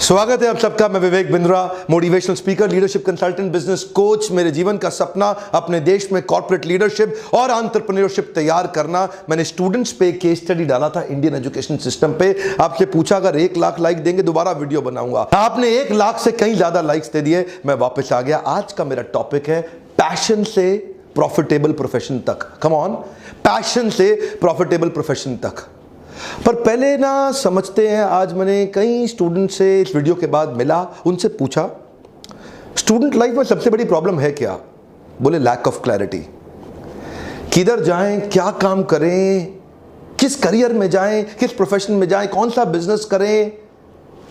स्वागत है आप सबका। मैं Vivek Bindra, motivational speaker, leadership consultant, business coach. मेरे जीवन का सपना अपने देश में कॉर्पोरेट लीडरशिप और एंटरप्रेन्योरशिप तैयार करना। मैंने स्टूडेंट्स पे केस स्टडी डाला था इंडियन एजुकेशन सिस्टम पे। आपसे पूछा अगर 1 लाख लाइक देंगे दोबारा वीडियो बनाऊंगा। आपने 1 लाख से कहीं ज्यादा लाइक्स दे दिए, मैं वापस आ गया। आज का मेरा टॉपिक है पैशन से प्रॉफिटेबल प्रोफेशन तक। कम ऑन, पैशन से प्रॉफिटेबल प्रोफेशन तक। पर पहले ना समझते हैं, आज मैंने कई स्टूडेंट से इस वीडियो के बाद मिला, उनसे पूछा स्टूडेंट लाइफ में सबसे बड़ी प्रॉब्लम है क्या? बोले लैक ऑफ क्लैरिटी। किधर जाएं, क्या काम करें, किस करियर में जाएं, किस प्रोफेशन में जाएं, कौन सा बिजनेस करें,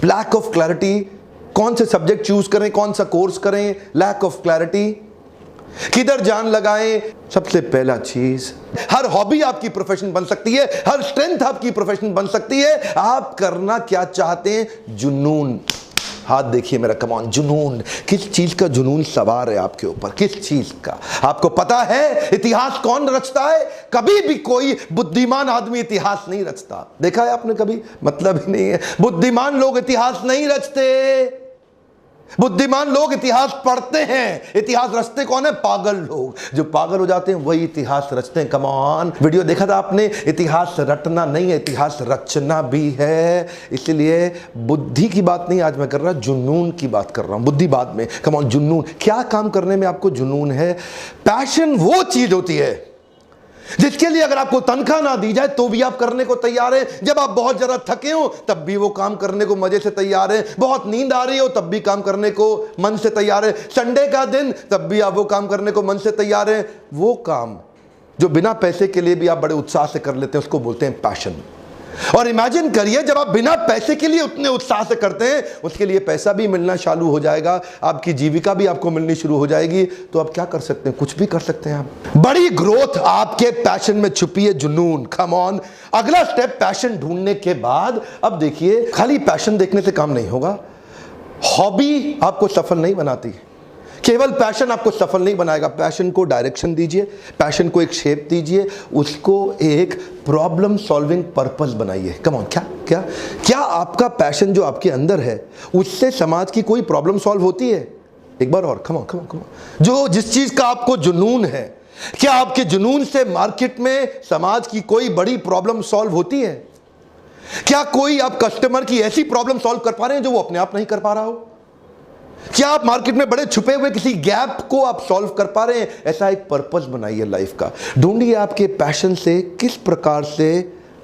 लैक ऑफ क्लैरिटी। कौन से सब्जेक्ट चूज करें, कौन सा कोर्स करें, लैक ऑफ क्लैरिटी। किधर जान लगाएं। सबसे पहला चीज, हर हॉबी आपकी प्रोफेशन बन सकती है, हर स्ट्रेंथ आपकी प्रोफेशन बन सकती है। आप करना क्या चाहते हैं? जुनून। हाथ देखिए मेरा, कम ऑन। जुनून, किस चीज का जुनून सवार है आपके ऊपर? किस चीज का? आपको पता है इतिहास कौन रचता है? कभी भी कोई बुद्धिमान आदमी इतिहास नहीं रचता। देखा है आपने कभी? मतलब ही नहीं है। बुद्धिमान लोग इतिहास नहीं रचते, बुद्धिमान लोग इतिहास पढ़ते हैं। इतिहास रचते कौन है? पागल लोग। जो पागल हो जाते हैं वही इतिहास रचते हैं। Come on. वीडियो देखा था आपने? इतिहास रटना नहीं है, इतिहास रचना भी है। इसलिए बुद्धि की बात नहीं आज मैं कर रहा, जुनून की बात कर रहा हूं। बुद्धि बाद में। कम ऑन, जुनून। क्या काम करने में आपको जुनून है? पैशन वो चीज होती है जिसके लिए अगर आपको तनख्वाह ना दी जाए तो भी आप करने को तैयार हैं। जब आप बहुत ज्यादा थके हो तब भी वो काम करने को मजे से तैयार हैं। बहुत नींद आ रही हो तब भी काम करने को मन से तैयार है। संडे का दिन तब भी आप वो काम करने को मन से तैयार हैं। वो काम जो बिना पैसे के लिए भी आप बड़े उत्साह से कर लेते हैं उसको बोलते हैं पैशन। और इमेजिन करिए जब आप बिना पैसे के लिए उतने उत्साह से करते हैं, उसके लिए पैसा भी मिलना चालू हो जाएगा, आपकी जीविका भी आपको मिलनी शुरू हो जाएगी। तो आप क्या कर सकते हैं? कुछ भी कर सकते हैं आप। बड़ी ग्रोथ आपके पैशन में छुपी है, जुनून। Come on. अगला स्टेप पैशन ढूंढने के बाद, अब देखिए खाली पैशन देखने से काम नहीं होगा। हॉबी आपको सफल नहीं बनाती, केवल पैशन आपको सफल नहीं बनाएगा। पैशन को डायरेक्शन दीजिए, पैशन को एक शेप दीजिए, उसको एक प्रॉब्लम सॉल्विंग पर्पस बनाइए। Come on. क्या क्या क्या आपका पैशन जो आपके अंदर है उससे समाज की कोई प्रॉब्लम सॉल्व होती है? एक बार और। Come on, come on, come on. जो जिस चीज का आपको जुनून है, क्या आपके जुनून से मार्केट में समाज की कोई बड़ी प्रॉब्लम सॉल्व होती है? क्या कोई आप कस्टमर की ऐसी प्रॉब्लम सॉल्व कर पा रहे हैं जो वो अपने आप नहीं कर पा रहा हो? क्या आप मार्केट में बड़े छुपे हुए किसी गैप को आप सॉल्व कर पा रहे हैं? ऐसा एक पर्पस बनाइए लाइफ का। ढूंढिए आपके पैशन से किस प्रकार से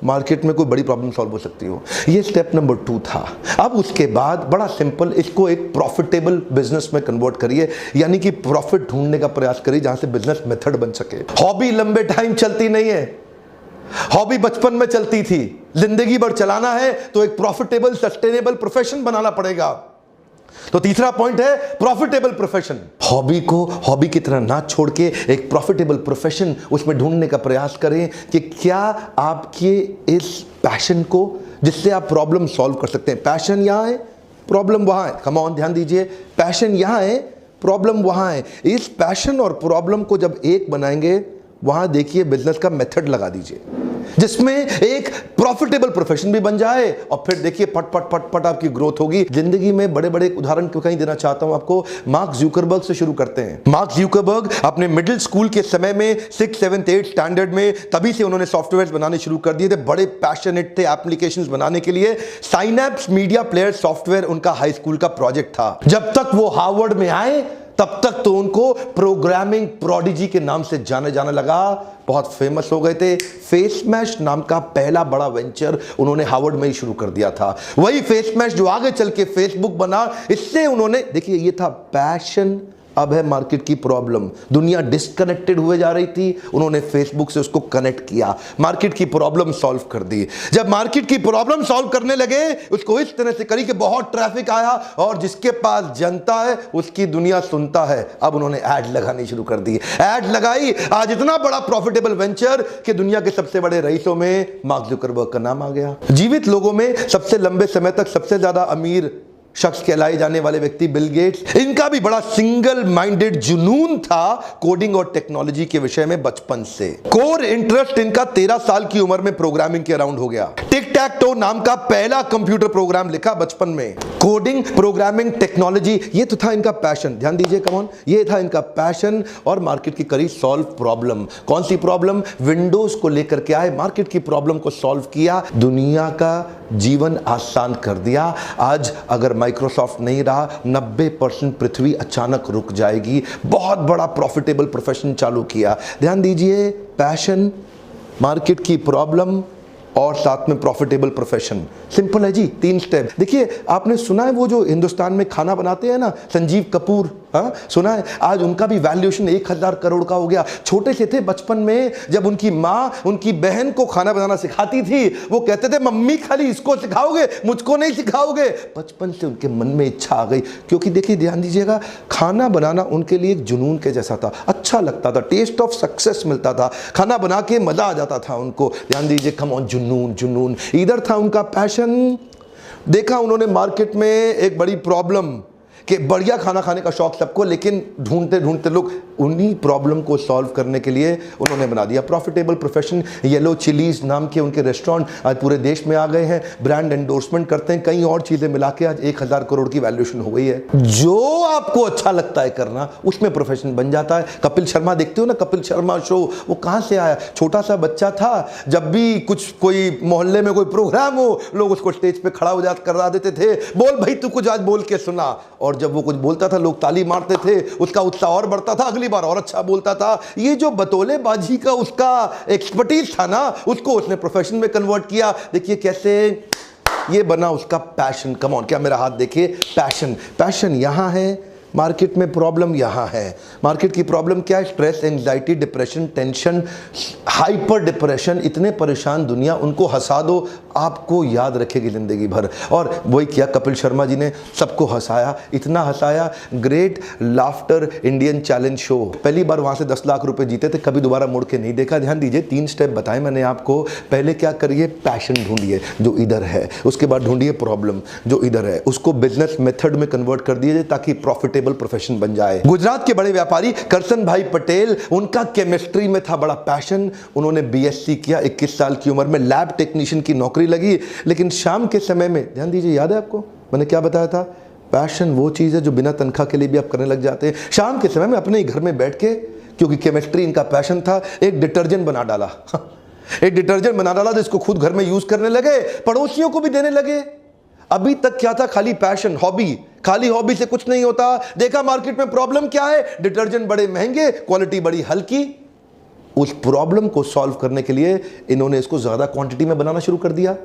मार्केट में कोई बड़ी प्रॉब्लम सॉल्व हो सकती हो। ये स्टेप नंबर 2 था। अब उसके बाद बड़ा सिंपल, इसको एक प्रॉफिटेबल बिजनेस में कन्वर्ट करिए, यानी कि प्रॉफिट ढूंढने का प्रयास करिए जहां से बिजनेस मेथड बन सके। हॉबी लंबे टाइम चलती नहीं है। हॉबी बचपन में चलती थी, जिंदगी भर चलाना है तो एक प्रॉफिटेबल सस्टेनेबल प्रोफेशन बनाना पड़ेगा। तो तीसरा पॉइंट है प्रॉफिटेबल प्रोफेशन। हॉबी को हॉबी की तरह ना छोड़ के एक प्रॉफिटेबल प्रोफेशन उसमें ढूंढने का प्रयास करें कि क्या आपके इस पैशन को, जिससे आप प्रॉब्लम सॉल्व कर सकते हैं। पैशन यहां है, प्रॉब्लम वहां है। कम ऑन, ध्यान दीजिए। पैशन यहां है, प्रॉब्लम वहां है। इस पैशन और प्रॉब्लम को जब एक बनाएंगे, वहां देखिए बिजनेस का मेथड लगा दीजिए जिसमें एक प्रॉफिटेबल प्रोफेशन भी बन जाए, और फिर देखिए पट पट पट पट आपकी ग्रोथ होगी। जिंदगी में बड़े बड़े उदाहरण क्यों कहीं देना चाहता हूं आपको। मार्क ज़ुकरबर्ग से शुरू करते हैं। मार्क ज़ुकरबर्ग अपने मिडिल स्कूल के समय में 6, 7, 8 स्टैंडर्ड में, तभी से उन्होंने सॉफ्टवेयर बनाने शुरू कर दिए थे। बड़े पैशनेट थे एप्लीकेशंस बनाने के लिए। साइनैप्स मीडिया प्लेयर सॉफ्टवेयर उनका हाई स्कूल का प्रोजेक्ट था। जब तक वो हार्वर्ड में आए तब तक तो उनको प्रोग्रामिंग प्रोडिजी के नाम से जाने जाने लगा, बहुत फेमस हो गए थे। फेसमैश नाम का पहला बड़ा वेंचर उन्होंने हार्वर्ड में ही शुरू कर दिया था। वही फेसमैश जो आगे चल के फेसबुक बना। इससे उन्होंने, देखिए ये था पैशन, अब है मार्केट की प्रॉब्लम। दुनिया डिस्कनेक्टेड हुए जा रही थी, उन्होंने फेसबुक से उसको कनेक्ट किया, मार्केट की प्रॉब्लम सॉल्व कर दी। जब मार्केट की प्रॉब्लम सॉल्व करने लगे, उसको इस तरह से करी कि बहुत ट्रैफिक आया और जिसके पास जनता है उसकी दुनिया सुनता है। अब उन्होंने ऐड लगानी शुरू कर दी। ऐड लगाई, आज इतना बड़ा प्रॉफिटेबल वेंचर कि दुनिया के सबसे बड़े रईसों में मार्क ज़ुकरबर्ग का नाम आ गया। जीवित लोगों में सबसे लंबे समय तक सबसे ज्यादा अमीर शख्स कहलाए जाने वाले व्यक्ति बिल गेट्स, इनका भी बड़ा सिंगल माइंडेड जुनून था कोडिंग और टेक्नोलॉजी के विषय में बचपन से। कोर इंटरेस्ट इनका 13 साल की उम्र में प्रोग्रामिंग के अराउंड हो गया। टिक टैक टो नाम का पहला कंप्यूटर प्रोग्राम लिखा बचपन में। कोडिंग, प्रोग्रामिंग, टेक्नोलॉजी, ये तो था इनका पैशन। ध्यान दीजिए, कम ऑन, ये था इनका पैशन। और मार्केट की करी सॉल्व प्रॉब्लम। कौन सी प्रॉब्लम? विंडोज को लेकर के आए, मार्केट की प्रॉब्लम को सॉल्व किया, दुनिया का जीवन आसान कर दिया। आज अगर माइक्रोसॉफ्ट नहीं रहा, 90% पृथ्वी अचानक रुक जाएगी। बहुत बड़ा प्रॉफिटेबल प्रोफेशन चालू किया। ध्यान दीजिए, पैशन, मार्केट की प्रॉब्लम और साथ में प्रॉफिटेबल प्रोफेशन। सिंपल है जी, 3 स्टेप। देखिए, आपने सुना है वो जो हिंदुस्तान में खाना बनाते हैं ना, संजीव कपूर, हाँ सुना है? आज उनका भी वैल्यूएशन 1000 करोड़ का हो गया। छोटे से थे बचपन में, जब उनकी माँ उनकी बहन को खाना बनाना सिखाती थी, वो कहते थे मम्मी खाली इसको सिखाओगे, मुझको नहीं सिखाओगे। बचपन से उनके मन में इच्छा आ गई। क्योंकि देखिए, ध्यान दीजिएगा, खाना बनाना उनके लिए एक जुनून के जैसा था। अच्छा लगता था, टेस्ट ऑफ सक्सेस मिलता था, खाना बना के मजा आ जाता था उनको। ध्यान दीजिए, कम ऑन, जुनून, जुनून इधर था उनका पैशन। देखा उन्होंने मार्केट में एक बड़ी प्रॉब्लम कि बढ़िया खाना खाने का शौक सबको, लेकिन ढूंढते ढूंढते लोग उन्हीं प्रॉब्लम को सॉल्व करने के लिए उन्होंने बना दिया प्रॉफिटेबल प्रोफेशन। येलो चिलीज नाम के उनके रेस्टोरेंट आज पूरे देश में आ गए हैं, ब्रांड एंडोर्समेंट करते हैं, कई और चीजें मिला के आज 1000 करोड़ की वैल्यूएशन हो गई है। जो आपको अच्छा लगता है करना, उसमें प्रोफेशन बन जाता है। कपिल शर्मा देखते हो ना, कपिल शर्मा शो, वो कहां से आया? छोटा सा बच्चा था, जब भी कुछ कोई मोहल्ले में कोई प्रोग्राम हो, लोग उसको स्टेज पे खड़ा हो जाकर करा देते थे, बोल भाई तू कुछ आज बोल के सुना। और जब वो कुछ बोलता था, लोग ताली मारते थे, उसका उत्साह और बढ़ता था, अगली बार और अच्छा बोलता था। ये जो बतौलेबाजी का उसका एक्सपर्टीज था ना, उसको उसने प्रोफेशन में कन्वर्ट किया। देखिए कैसे ये बना उसका पैशन। कम ऑन, क्या मेरा हाथ देखिए, पैशन। पैशन यहां है, मार्केट में प्रॉब्लम यहां है। मार्केट की प्रॉब्लम क्या है? Stress, anxiety, depression, tension, hyper depression. इतने परेशान दुनिया, उनको हंसा दो, आपको याद रखेगी जिंदगी भर। और वही किया कपिल शर्मा जी ने, सबको हंसाया, इतना हंसाया। Great laughter Indian challenge show, पहली बार वहां से 10 लाख रुपए जीते थे, कभी दोबारा मुड़ के नहीं देखा। ध्यान दीजिए, 3 स्टेप बताए मैंने आपको। पहले क्या करिए? पैशन ढूंढिए जो इधर है, उसके बाद ढूंढिए प्रॉब्लम जो इधर है, उसको बिजनेस मेथड में कन्वर्ट कर दीजिए ताकि प्रॉफिटेबल प्रोफेशन बन जाए। गुजरात के बड़े व्यापारी करसन भाई पटेल, उनका केमिस्ट्री में था बड़ा पैशन। उन्होंने बीएससी किया, 21 साल की उम्र में लैब टेक्नीशियन की नौकरी लगी। लेकिन शाम के समय में, ध्यान दीजिए, याद है आपको मैंने क्या बताया था? पैशन वो चीज है जो बिना तनख्वाह के लिए भी आप करने लग जाते हैं। शाम के समय में अपने ही घर में बैठ के, क्योंकि केमिस्ट्री इनका पैशन था, एक डिटर्जेंट बना डाला। एक डिटर्जेंट बना डाला जिसको खुद घर में यूज करने लगे, पड़ोसियों को भी देने लगे। अभी तक क्या था? खाली पैशन, हॉबी। खाली हॉबी से कुछ नहीं होता। देखा मार्केट में प्रॉब्लम क्या है? डिटर्जेंट बड़े महंगे, क्वालिटी बड़ी हल्की। उस प्रॉब्लम को सॉल्व करने के लिए इन्होंने इसको ज्यादा क्वांटिटी में बनाना शुरू कर दिया।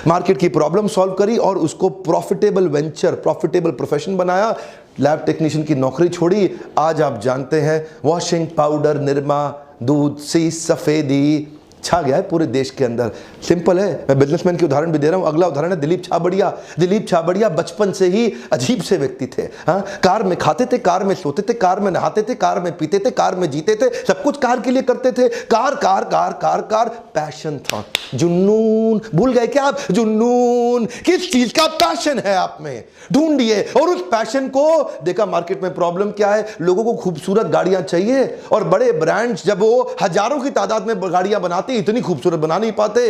मार्केट की प्रॉब्लम सॉल्व करी और उसको प्रॉफिटेबल वेंचर, प्रॉफिटेबल प्रोफेशन बनाया। लैब टेक्नीशियन की नौकरी छोड़ी। आज आप जानते हैं, वॉशिंग पाउडर, निरमा, दूध सी सफेदी छा गया है पूरे देश के अंदर। सिंपल है, मैं बिजनेसमैन की उदाहरण भी दे रहा हूं। अगला उदाहरण है दिलीप छाबड़िया। दिलीप छाबड़िया बचपन से ही अजीब से व्यक्ति थे। हाँ, कार में खाते थे, कार में सोते थे, कार में नहाते थे, कार में पीते थे, कार में जीते थे, सब कुछ कार के लिए करते थे। Car car car car car, passion था, जुनून। भूल गए क्या आप? जुनून। किस चीज का पैशन है आप में? ढूंढिए। और उस पैशन को देखा मार्केट में प्रॉब्लम क्या है? लोगों को खूबसूरत गाड़ियां चाहिए, और बड़े ब्रांड्स जब वो हजारों की तादाद में गाड़ियां बनाते, इतनी खूबसूरत बना नहीं पाते।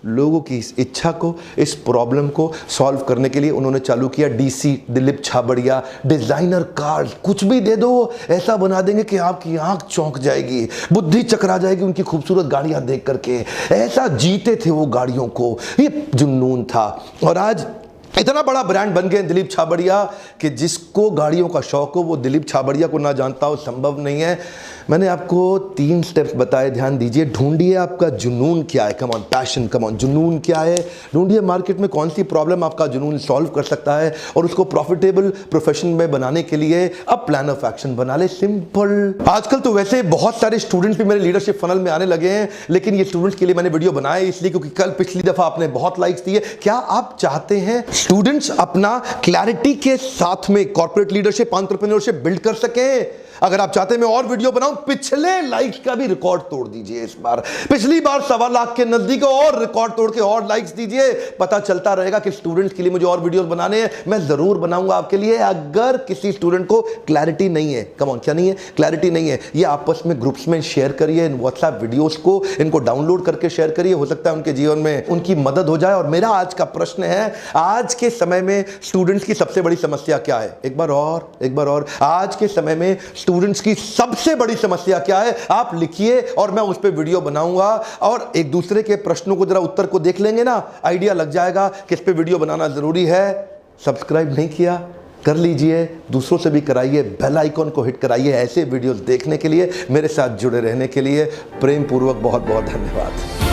लोगों की इस इच्छा को, इस प्रॉब्लम को सॉल्व करने के लिए उन्होंने चालू किया DC, Dilip Chhabria. Designer car, कुछ भी दे दो, ऐसा बना देंगे कि आपकी आंख चौंक जाएगी, बुद्धि चकरा जाएगी उनकी खूबसूरत गाड़ियां देख करके। ऐसा जीते थे वो गाड़ियों को, ये जुनून था। और आज इतना बड़ा ब्रांड बन गए दिलीप छाबड़िया कि जिसको गाड़ियों का शौक हो वो दिलीप छाबड़िया को ना जानता हो, संभव नहीं है। मैंने आपको 3 स्टेप्स बताए, ध्यान दीजिए। ढूंढिए आपका जुनून क्या है। Come on, passion, come on, जुनून क्या है? ढूंढिए मार्केट में कौन सी प्रॉब्लम आपका जुनून सॉल्व कर सकता है, और उसको प्रॉफिटेबल प्रोफेशन में बनाने के लिए अब प्लान ऑफ एक्शन बना ले। सिंपल। आजकल तो वैसे बहुत सारे स्टूडेंट्स भी मेरे लीडरशिप फनल में आने लगे हैं, लेकिन ये स्टूडेंट्स के लिए मैंने वीडियो बनाया इसलिए क्योंकि कल पिछली दफा आपने बहुत लाइक्स दिए। क्या आप चाहते हैं स्टूडेंट्स अपना क्लैरिटी के साथ में कॉर्पोरेट लीडरशिप, एंटरप्रेन्योरशिप बिल्ड कर सकें? अगर आप चाहते हैं मैं और वीडियो बनाऊं, पिछले लाइक्स का भी रिकॉर्ड तोड़ दीजिए इस बार। पिछली बार 1.25 लाख के नजदीक और रिकॉर्ड तोड़ के और लाइक्स दीजिए। पता चलता रहेगा कि स्टूडेंट्स के लिए मुझे और वीडियोस बनाने हैं, मैं जरूर बनाऊंगा आपके लिए। अगर किसी स्टूडेंट को क्लैरिटी नहीं है, कम ऑन, क्या नहीं है, क्लैरिटी नहीं है, ये आपस में ग्रुप्स में शेयर करिए, इन व्हाट्सएप वीडियोस को इनको डाउनलोड करके शेयर करिए। हो सकता है उनके जीवन में उनकी मदद हो जाए। और मेरा आज का प्रश्न है, आज के समय में स्टूडेंट्स की सबसे बड़ी समस्या क्या है? एक बार और, आज के समय में स्टूडेंट्स की सबसे बड़ी समस्या क्या है? आप लिखिए और मैं उस पर वीडियो बनाऊंगा और एक दूसरे के प्रश्नों को जरा उत्तर को देख लेंगे ना, आइडिया लग जाएगा किस पे वीडियो बनाना जरूरी है। सब्सक्राइब नहीं किया, कर लीजिए, दूसरों से भी कराइए, बेल आइकॉन को हिट कराइए। ऐसे वीडियोस देखने के लिए, मेरे साथ जुड़े रहने के लिए प्रेम पूर्वक बहुत बहुत धन्यवाद।